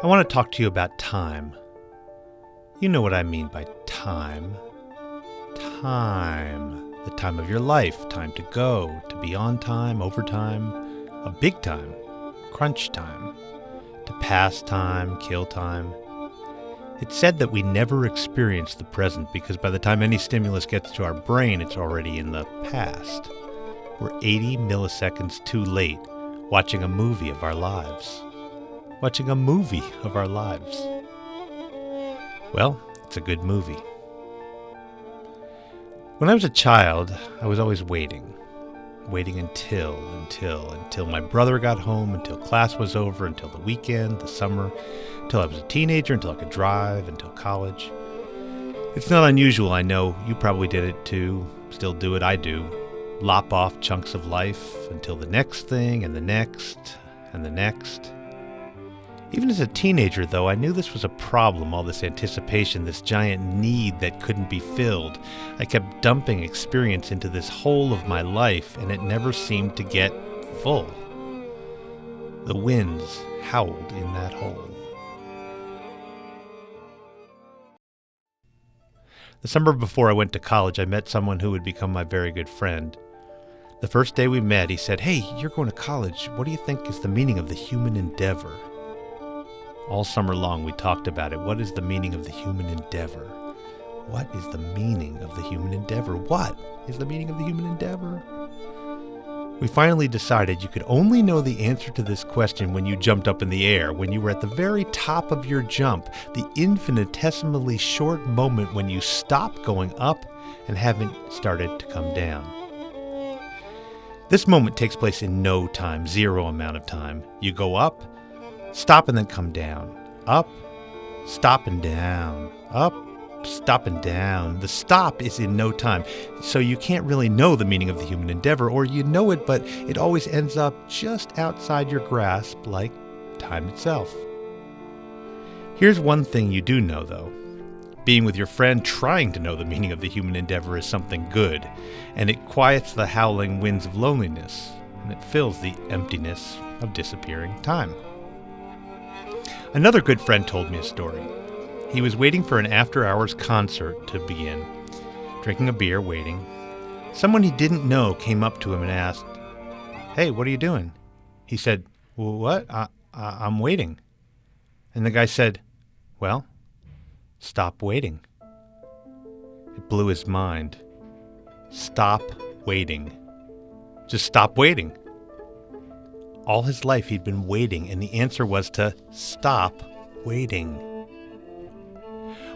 I want to talk to you about time. You know what I mean by time. Time. The time of your life. Time to go. To be on time, overtime. A big time. Crunch time. To pass time, kill time. It's said that we never experience the present because by the time any stimulus gets to our brain, it's already in the past. We're 80 milliseconds too late watching a movie of our lives. Watching a movie of our lives. Well, it's a good movie. When I was a child, I was always waiting. Waiting until my brother got home, until class was over, until the weekend, the summer, until I was a teenager, until I could drive, until college. It's not unusual, I know. You probably did it too. Still do it, I do. Lop off chunks of life until the next thing, and the next, and the next. Even as a teenager, though, I knew this was a problem, all this anticipation, this giant need that couldn't be filled. I kept dumping experience into this hole of my life, and it never seemed to get full. The winds howled in that hole. The summer before I went to college, I met someone who would become my very good friend. The first day we met, he said, "Hey, you're going to college. What do you think is the meaning of the human endeavor?" All summer long we talked about it. What is the meaning of the human endeavor? What is the meaning of the human endeavor? What is the meaning of the human endeavor? We finally decided you could only know the answer to this question when you jumped up in the air, when you were at the very top of your jump, the infinitesimally short moment when you stop going up and haven't started to come down. This moment takes place in no time, zero amount of time. You go up, stop and then come down. Up, stop and down. Up, stop and down. The stop is in no time. So you can't really know the meaning of the human endeavor, or you know it, but it always ends up just outside your grasp, like time itself. Here's one thing you do know, though. Being with your friend trying to know the meaning of the human endeavor is something good, and it quiets the howling winds of loneliness, and it fills the emptiness of disappearing time. Another good friend told me a story. He was waiting for an after-hours concert to begin, drinking a beer, waiting. Someone he didn't know came up to him and asked, "Hey, what are you doing?" He said, "Well, what? I'm waiting." And the guy said, "Well, stop waiting." It blew his mind. Stop waiting. Just stop waiting. All his life he'd been waiting, and the answer was to stop waiting.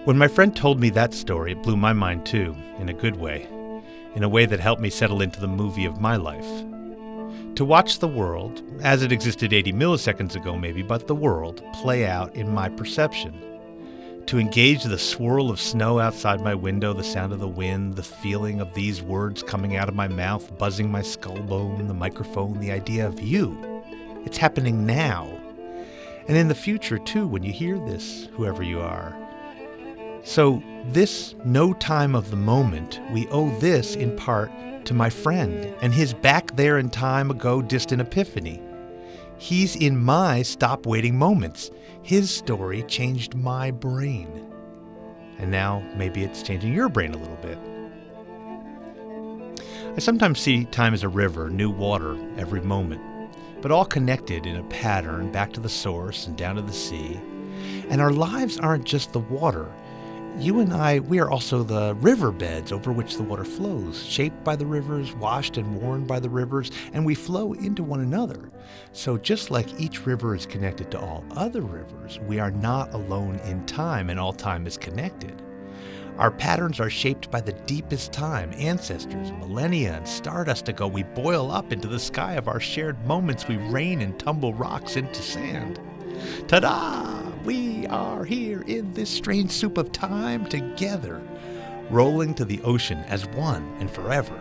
When my friend told me that story, it blew my mind too, in a good way, in a way that helped me settle into the movie of my life. To watch the world, as it existed 80 milliseconds ago maybe, but the world, play out in my perception. To engage the swirl of snow outside my window, the sound of the wind, the feeling of these words coming out of my mouth, buzzing my skull bone, the microphone, the idea of you. It's happening now. And in the future, too, when you hear this, whoever you are. So this no time of the moment, we owe this in part to my friend and his back there in time ago distant epiphany. He's in my stop waiting moments. His story changed my brain. And now maybe it's changing your brain a little bit. I sometimes see time as a river, new water every moment, but all connected in a pattern back to the source and down to the sea. And our lives aren't just the water. You and I, we are also the riverbeds over which the water flows, shaped by the rivers, washed and worn by the rivers, and we flow into one another. So just like each river is connected to all other rivers, we are not alone in time, and all time is connected. Our patterns are shaped by the deepest time, ancestors, millennia, and stardust ago. We boil up into the sky of our shared moments. We rain and tumble rocks into sand. Ta-da! We are here in this strange soup of time together, rolling to the ocean as one and forever.